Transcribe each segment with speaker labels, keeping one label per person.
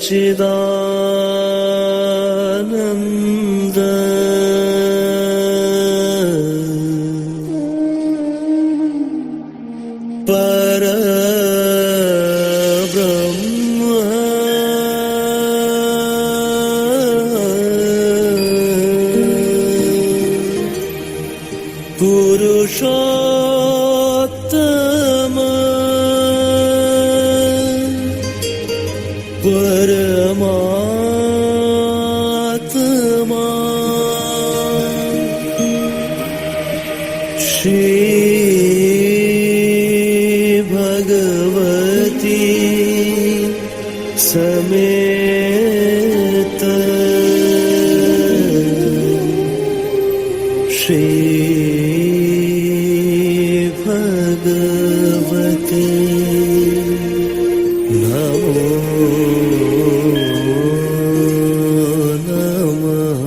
Speaker 1: सच्चिदानन्द परब्रह्म पुरुषोत्तम परमात्मा श्री भगवती समेत श्री भगवते नमो नमः।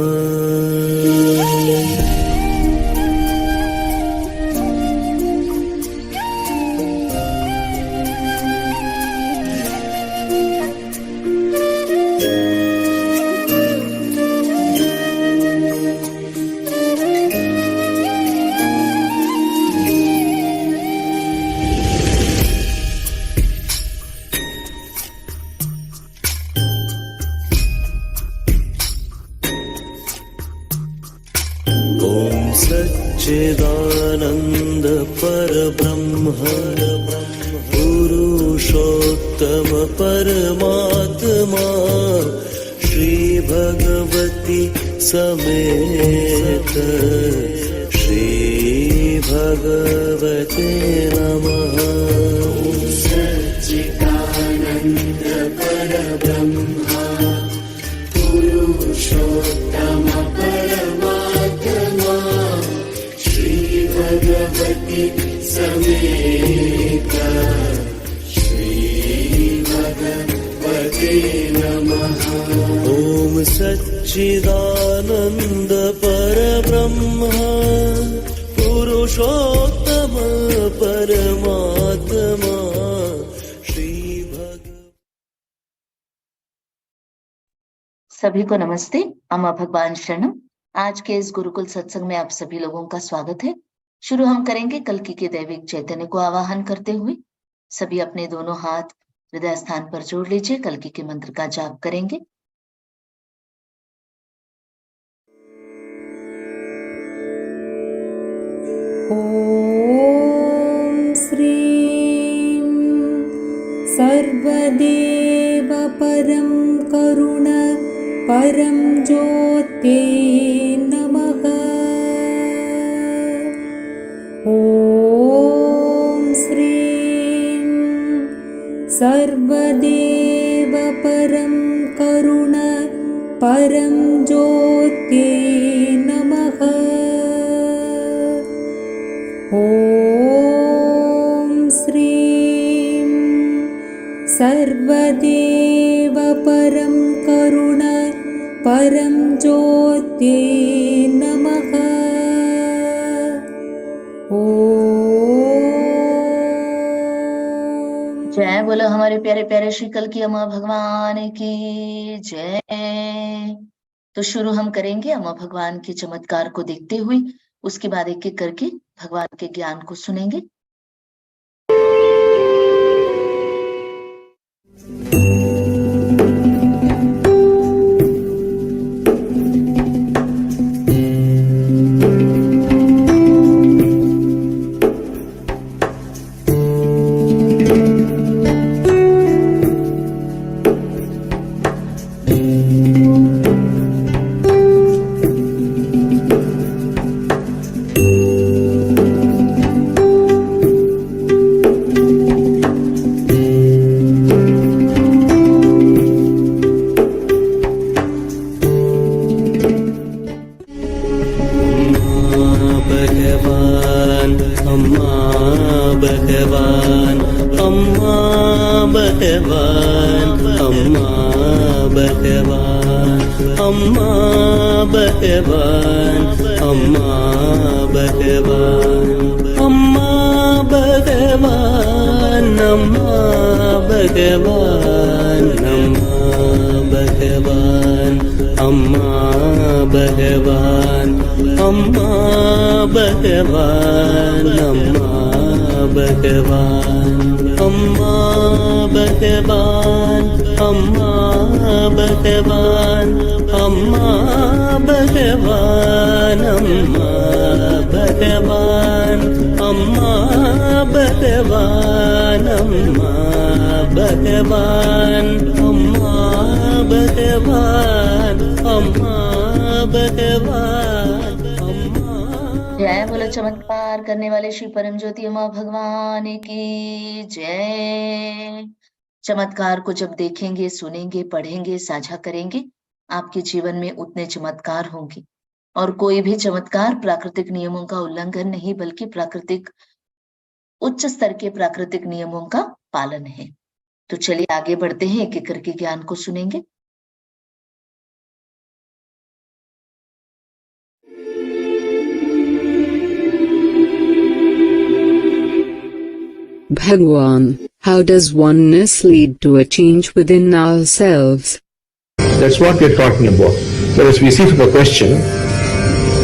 Speaker 1: सच्चिदानन्द परब्रह्म पुरुषोत्तम परमात्मा श्री भगवती समेत श्री भगवते नमः। सच्चिदानन्द परब्रह्म पुरुषोत्तम परमात्मा भगवती समेत श्री भगवते नमः। ओम सच्चिदानन्द परब्रह्म पुरुषोत्तम परमात्मा श्री भगवती।
Speaker 2: सभी को नमस्ते। अम्मा भगवान शरणम। आज के इस गुरुकुल सत्संग में आप सभी लोगों का स्वागत है। शुरू हम करेंगे कल्कि के दैविक चैतन्य को आवाहन करते हुए। सभी अपने दोनों हाथ हृदय स्थान पर जोड़ लीजिए। कल्कि के मंत्र का जाप करेंगे।
Speaker 3: ओम श्रीं सर्वदेव परं करुण परं ज्योते नमः। ओम श्रीं सर्वदेव परं करुण परं ज्योते नमः। ओम श्रीं सर्वदेव परं करुण परं ज्योते नमः।
Speaker 2: जय बोलो हमारे प्यारे प्यारे श्री कल्कि अम्मा भगवान की जय। तो शुरू हम करेंगे अम्मा भगवान के चमत्कार को देखते हुए। उसके बाद एक एक करके भगवान के ज्ञान को सुनेंगे।
Speaker 1: भगवान भगवान अम्मा भगवान अम्मा भगवान अम्मा भगवान अम्मा भगवान अम्मा भगवान अम्मा भगवान अम्मा भगवान अम्मा भगवान अम्मा भगवान अम्मा भगवान अम्मा भगवान अम्मा।
Speaker 2: जय बोलो चमत्कार करने वाले श्री परम ज्योति अम्मा भगवान की जय। चमत्कार को जब देखेंगे, सुनेंगे, पढ़ेंगे, साझा करेंगे, आपके जीवन में उतने चमत्कार होंगे। और कोई भी चमत्कार प्राकृतिक नियमों का उल्लंघन नहीं, बल्कि प्राकृतिक उच्च स्तर के प्राकृतिक नियमों का पालन है। तो चलिए आगे बढ़ते हैं, एक एक करके ज्ञान को सुनेंगे।
Speaker 4: Bhagwan, how does oneness lead to a change within ourselves?
Speaker 5: That's what we're talking about. So as we see from the question,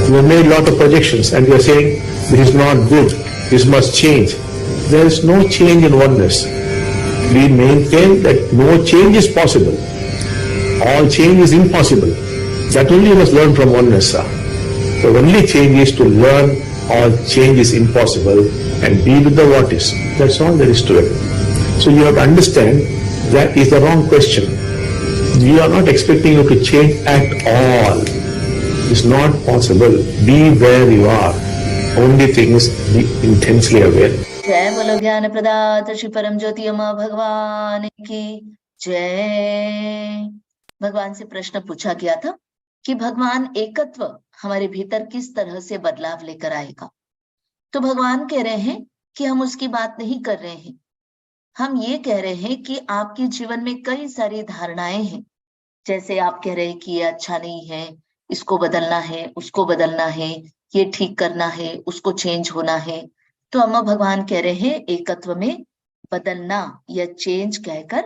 Speaker 5: we have made a lot of projections and we are saying this is not good, this must change. There is no change in oneness. We maintain that no change is possible. All change is impossible. That only you must learn from oneness. The only change is to learn all change is impossible and be with the what is. That's all there is to it. So you have to understand that is the wrong question. We are not expecting you to change at all. It's not possible. Be where you are. Only thing is be intensely aware.
Speaker 2: जय बोलो ज्ञान प्रदाता श्री परम ज्योति अम्मा भगवान की जय। भगवान से प्रश्न पूछा गया था कि भगवान एकत्व हमारे भीतर किस तरह से बदलाव लेकर आएगा। तो भगवान कह रहे हैं कि हम उसकी बात नहीं कर रहे हैं, हम ये कह रहे हैं कि आपके जीवन में कई सारी धारणाएं हैं। जैसे आप कह रहे हैं कि ये अच्छा नहीं है, इसको बदलना है, उसको बदलना है, ये ठीक करना है, उसको चेंज होना है। तो अम्मा भगवान कह रहे हैं एकत्व में बदलना या चेंज कहकर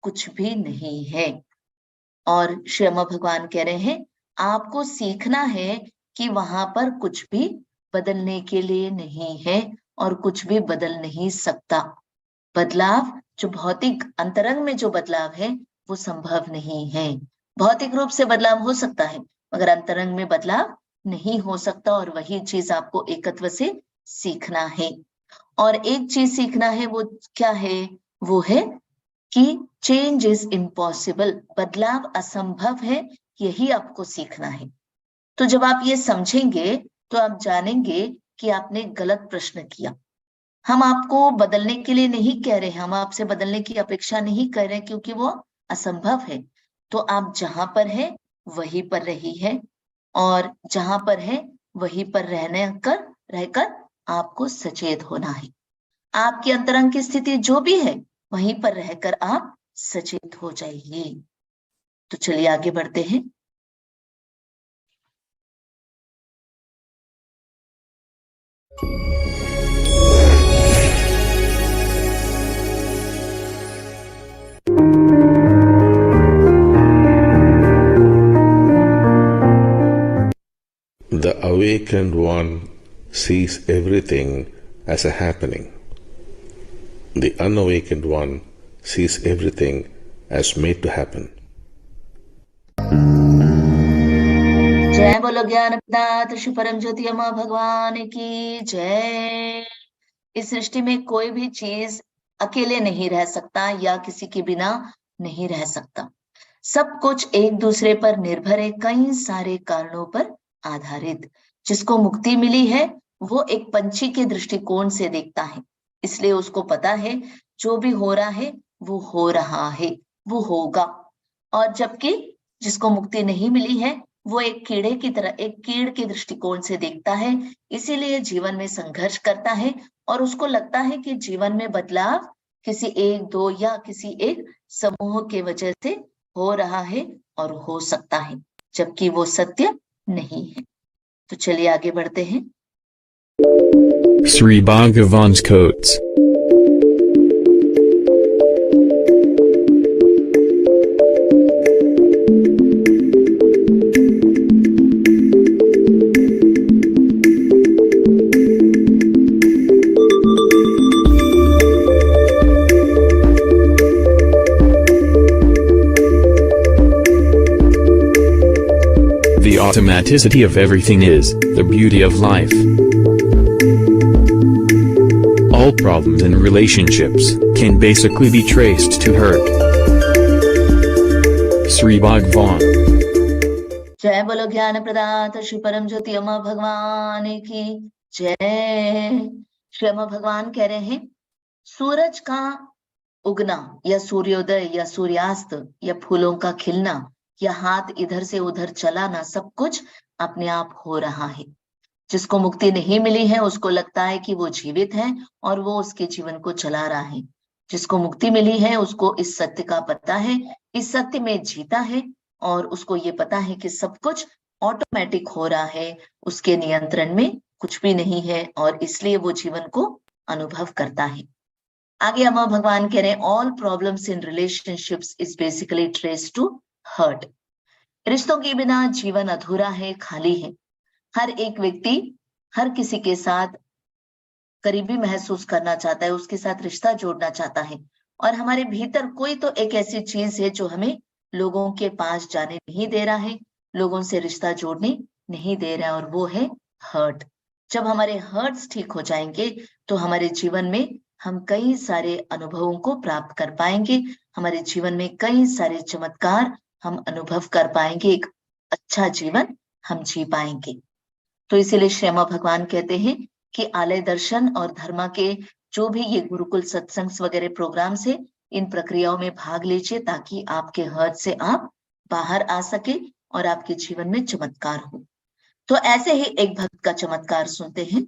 Speaker 2: कुछ भी नहीं है। और श्री अम्मा भगवान कह रहे हैं आपको सीखना है कि वहां पर कुछ भी बदलने के लिए नहीं है और कुछ भी बदल नहीं सकता। बदलाव जो भौतिक अंतरंग में जो बदलाव है वो संभव नहीं है। भौतिक रूप से बदलाव हो सकता है मगर अंतरंग में बदलाव नहीं हो सकता। और वही चीज आपको एकत्व से सीखना है। और एक चीज सीखना है, वो क्या है? वो है कि चेंज इज इम्पॉसिबल, बदलाव असंभव है, यही आपको सीखना है। तो जब आप ये समझेंगे तो आप जानेंगे कि आपने गलत प्रश्न किया। हम आपको बदलने के लिए नहीं कह रहे हैं, हम आपसे बदलने की अपेक्षा नहीं कर रहे क्योंकि वो असंभव है। तो आप जहां पर है वहीं पर रही है और जहां पर है वहीं पर रहकर आपको सचेत होना है। आपकी अंतरंग की स्थिति जो भी है वहीं पर रहकर आप सचेत हो जाइए। तो चलिए आगे बढ़ते हैं।
Speaker 6: The awakened one sees everything as a happening. The unawakened one sees everything as made to happen.
Speaker 2: जय बोलो ज्ञान प्रदाता श्री परम ज्योति अम्मा भगवान की जय। इस सृष्टि में कोई भी चीज अकेले नहीं रह सकता या किसी के बिना नहीं रह सकता। सब कुछ एक दूसरे पर निर्भर है, कई सारे कारणों पर आधारित। जिसको मुक्ति मिली है वो एक पंछी के दृष्टिकोण से देखता है, इसलिए उसको पता है जो भी हो रहा है वो हो रहा है, वो होगा। और जबकि जिसको मुक्ति नहीं मिली है वो एक कीड़े की तरह, एक कीड़ के दृष्टिकोण से देखता है, इसीलिए जीवन में संघर्ष करता है और उसको लगता है कि जीवन में बदलाव किसी एक दो या किसी एक समूह के वजह से हो रहा है और हो सकता है, जबकि वो सत्य नहीं है। तो चलिए आगे बढ़ते हैं।
Speaker 7: Sri Bhagavan's quotes. The automaticity of everything is the beauty of life. All problems in relationships can basically be traced to hurt. Sri Bhagwan.
Speaker 2: जय बोलो ज्ञान प्रदाता श्री परम ज्योति अम्मा भगवान की जय। श्री अम्मा भगवान कह रहे हैं, सूरज का उगना या सूर्योदय या सूर्यास्त या फूलों का खिलना या हाथ इधर से उधर चलाना, सब कुछ अपने आप हो रहा है। जिसको मुक्ति नहीं मिली है उसको लगता है कि वो जीवित है और वो उसके जीवन को चला रहा है। जिसको मुक्ति मिली है उसको इस सत्य का पता है, इस सत्य में जीता है और उसको ये पता है कि सब कुछ ऑटोमेटिक हो रहा है, उसके नियंत्रण में कुछ भी नहीं है और इसलिए वो जीवन को अनुभव करता है। आगे अम्मा भगवान कह रहे हैं, all problems in relationships is basically trace to hurt. रिश्तों के बिना जीवन अधूरा है, खाली है। हर एक व्यक्ति हर किसी के साथ करीबी महसूस करना चाहता है, उसके साथ रिश्ता जोड़ना चाहता है और हमारे भीतर कोई तो एक ऐसी चीज है जो हमें लोगों के पास जाने नहीं दे रहा है, लोगों से रिश्ता जोड़ने नहीं दे रहा है और वो है हर्ट। जब हमारे हर्ट्स ठीक हो जाएंगे तो हमारे जीवन में हम कई सारे अनुभवों को प्राप्त कर पाएंगे, हमारे जीवन में कई सारे चमत्कार हम अनुभव कर पाएंगे, एक अच्छा जीवन हम जी पाएंगे। तो इसीलिए श्री अम्मा भगवान कहते हैं कि आलय दर्शन और धर्मा के जो भी ये गुरुकुल सत्संग वगैरह प्रोग्राम से इन प्रक्रियाओं में भाग लीजिए ताकि आपके हर्ट से आप बाहर आ सके और आपके जीवन में चमत्कार हो। तो ऐसे ही एक भक्त का चमत्कार सुनते हैं।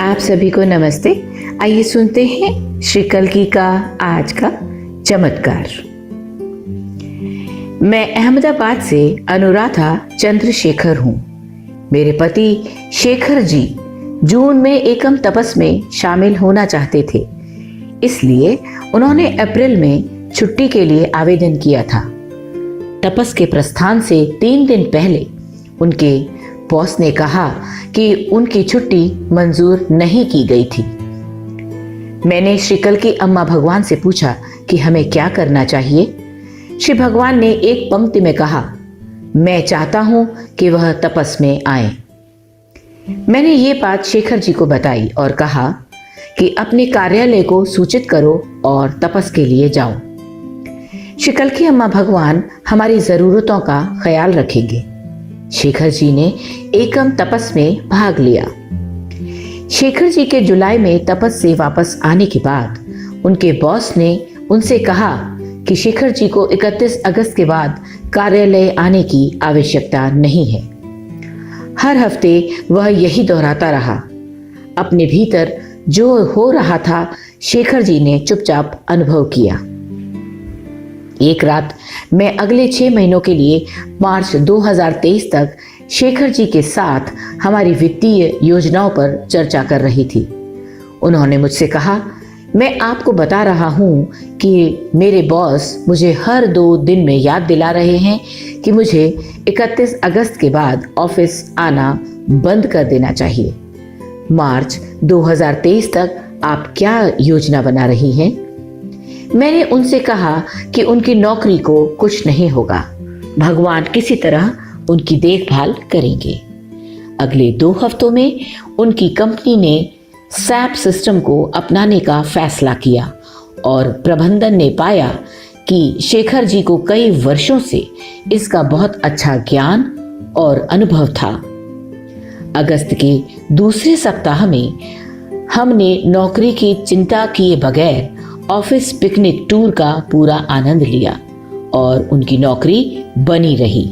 Speaker 8: आप सभी को नमस्ते। आइए सुनते हैं श्री कल्की का आज का चमत्कार। मैं अहमदाबाद से अनुराधा चंद्रशेखर हूँ। मेरे पति शेखर जी जून में एकम तपस में शामिल होना चाहते थे, इसलिए उन्होंने अप्रैल में छुट्टी के लिए आवेदन किया था। तपस के प्रस्थान से 3 दिन पहले उनके बॉस ने कहा कि उनकी छुट्टी मंजूर नहीं की गई थी। मैंने श्री कल्की अम्मा भगवान से पूछा कि हमें क्या करना चाहिए। श्री भगवान ने एक पंक्ति में कहा, मैं चाहता हूं कि वह तपस में आए। मैंने ये बात शेखर जी को बताई और कहा कि अपने कार्यालय को सूचित करो और तपस के लिए जाओ। श्री कल्की अम्मा भगवान हमारी जरूरतों का ख्याल रखेंगे। शेखर जी ने एकम तपस में भाग लिया। शेखर जी के जुलाई में तपस से वापस आने के बाद उनके बॉस ने उनसे कहा कि शेखर जी को 31 अगस्त के बाद कार्यालय आने की आवश्यकता नहीं है। हर हफ्ते वह यही दोहराता रहा। अपने भीतर जो हो रहा था शेखर जी ने चुपचाप अनुभव किया। एक रात मैं अगले 6 महीनों के लिए मार्च 2023 तक शेखर जी के साथ हमारी वित्तीय योजनाओं पर चर्चा कर रही थी। उन्होंने मुझसे कहा, मैं आपको बता रहा हूँ कि मेरे बॉस मुझे हर 2 दिन में याद दिला रहे हैं कि मुझे 31 अगस्त के बाद ऑफिस आना बंद कर देना चाहिए। मार्च 2023 तक आप क्या योजना बना रही हैं? मैंने उनसे कहा कि उनकी नौकरी को कुछ नहीं होगा, भगवान किसी तरह उनकी देखभाल करेंगे। अगले 2 हफ्तों में उनकी कंपनी ने सैप सिस्टम को अपनाने का फैसला किया और प्रबंधन ने पाया कि शेखर जी को कई वर्षों से इसका बहुत अच्छा ज्ञान और अनुभव था। अगस्त के दूसरे सप्ताह में हमने नौकरी की चिंता किए बगैर ऑफिस पिकनिक टूर का पूरा आनंद लिया और उनकी नौकरी बनी रही।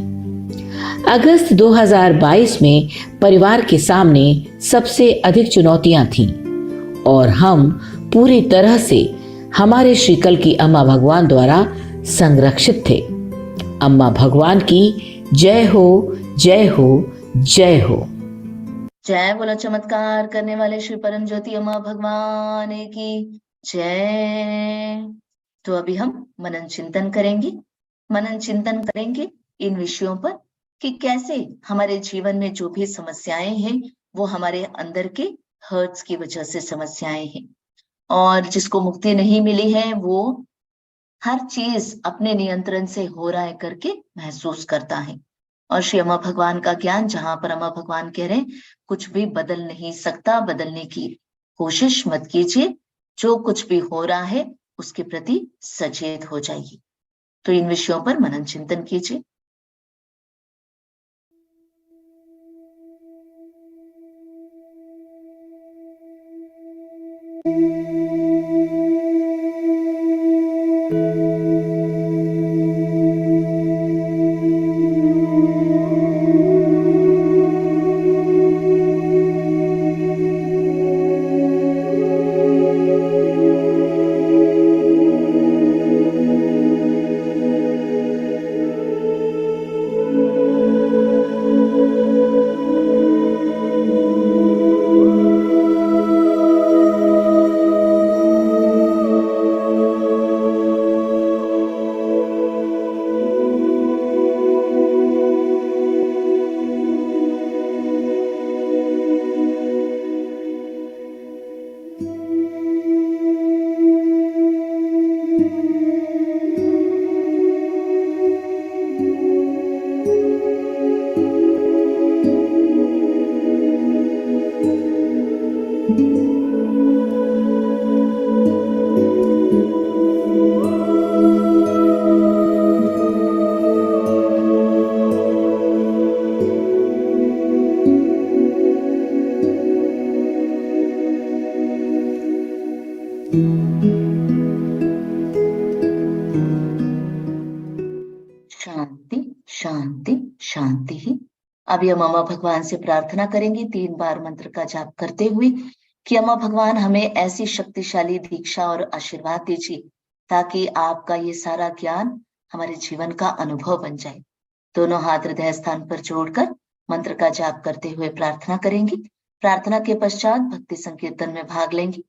Speaker 8: अगस्त 2022 में परिवार के सामने सबसे अधिक चुनौतियां थीं और हम पूरी तरह से हमारे श्री कल्की अम्मा भगवान द्वारा संरक्षित थे। अम्मा भगवान की जय हो, जय हो, जय हो।
Speaker 2: जय बोलो चमत्कार करने वाले श्री परम ज्योति अम्मा भगवान की जय। तो अभी हम मनन चिंतन करेंगे इन विषयों पर कि कैसे हमारे जीवन में जो भी समस्याएं हैं वो हमारे अंदर के हर्ट्स की वजह से समस्याएं हैं और जिसको मुक्ति नहीं मिली है वो हर चीज अपने नियंत्रण से हो रहा है करके महसूस करता है। और श्री अम्मा भगवान का ज्ञान, जहां पर अम्मा भगवान कह रहे हैं कुछ भी बदल नहीं सकता, बदलने की कोशिश मत कीजिए, जो कुछ भी हो रहा है उसके प्रति सचेत हो जाइए। तो इन विषयों पर मनन चिंतन कीजिए। शांति शांति शांति ही। अभी हम अम्मा भगवान से प्रार्थना करेंगे 3 बार मंत्र का जाप करते हुए कि अम्मा भगवान हमें ऐसी शक्तिशाली दीक्षा और आशीर्वाद दीजिए ताकि आपका ये सारा ज्ञान हमारे जीवन का अनुभव बन जाए। दोनों हाथ हृदय स्थान पर जोड़कर मंत्र का जाप करते हुए प्रार्थना करेंगे। प्रार्थना के पश्चात भक्ति संकीर्तन में भाग लेंगे।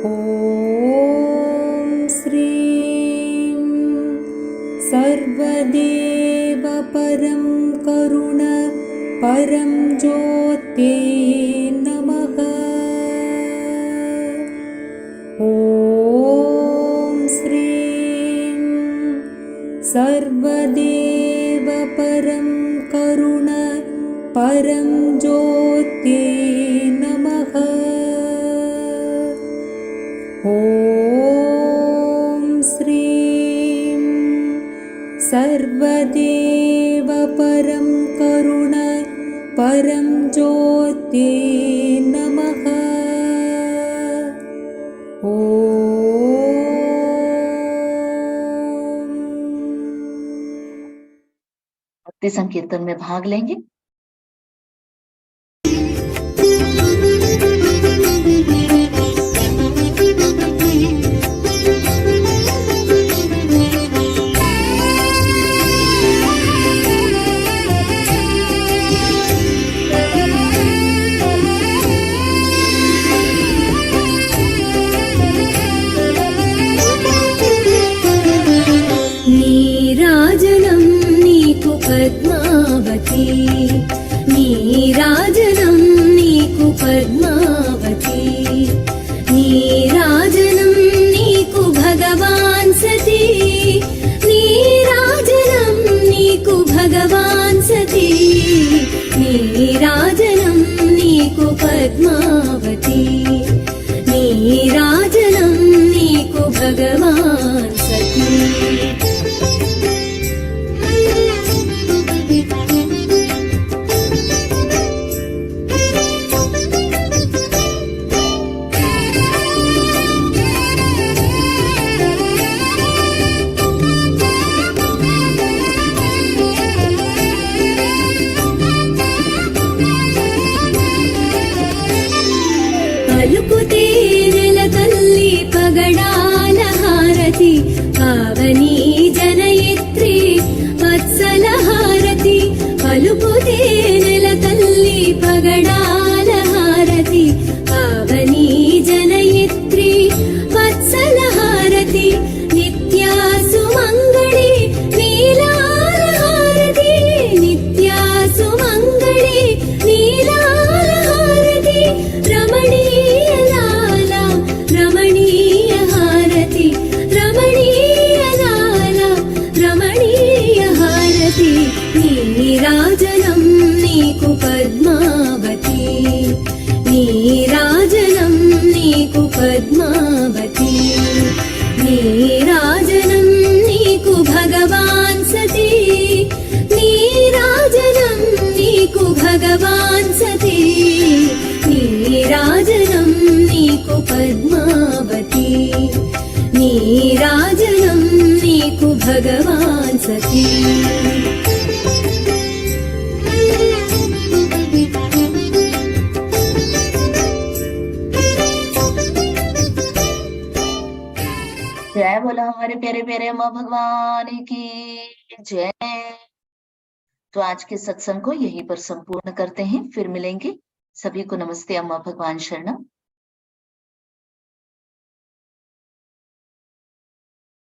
Speaker 3: ॐ श्रीं सर्वदेव परं करुण परं ज्योते नमः। ॐ श्रीं सर्वदेव परं करुण परं ज्योते नमः। ॐ श्रीं सर्वदेव परं करुण परं ज्योते नमः।
Speaker 2: भक्ति संकीर्तन में भाग लेंगे।
Speaker 9: नीराजनं नीकु पद्मावती, नीराजनं नीकु पद्मावती, नीराजनं नीकु भगवान् सती, नीराजनं नीकु भगवान् सती, नीराजनं नीकु पद्मावती, नीराजनं नीकु भगवान् सती। పలుకుతే నెలతల్లి పగడాల హారతి, పావని జనయిత్రి వత్సల హారతి, పలుకుతే నెలతల్లి పగడాల హారతి, పావని జనయిత్రి వత్సల హారతి, నిత్యా సుమంగళి నీలాల హారతి, నిత్యా సుమంగళి నీలాల హారతి, రమణీయ లాల నీరాజనం నీకు భగవాన్ సతీ నీరాజనం నీకు భగవాన్ సతీ నీరాజనం నీకు పద్మావతి నీరాజనం నీకు భగవాన్ సతీ
Speaker 2: जय बोला हमारे प्यारे प्यारे अम्मा भगवान की जय। तो आज के सत्संग को यहीं पर संपूर्ण करते हैं, फिर मिलेंगे। सभी को नमस्ते, अम्मा भगवान शरणम।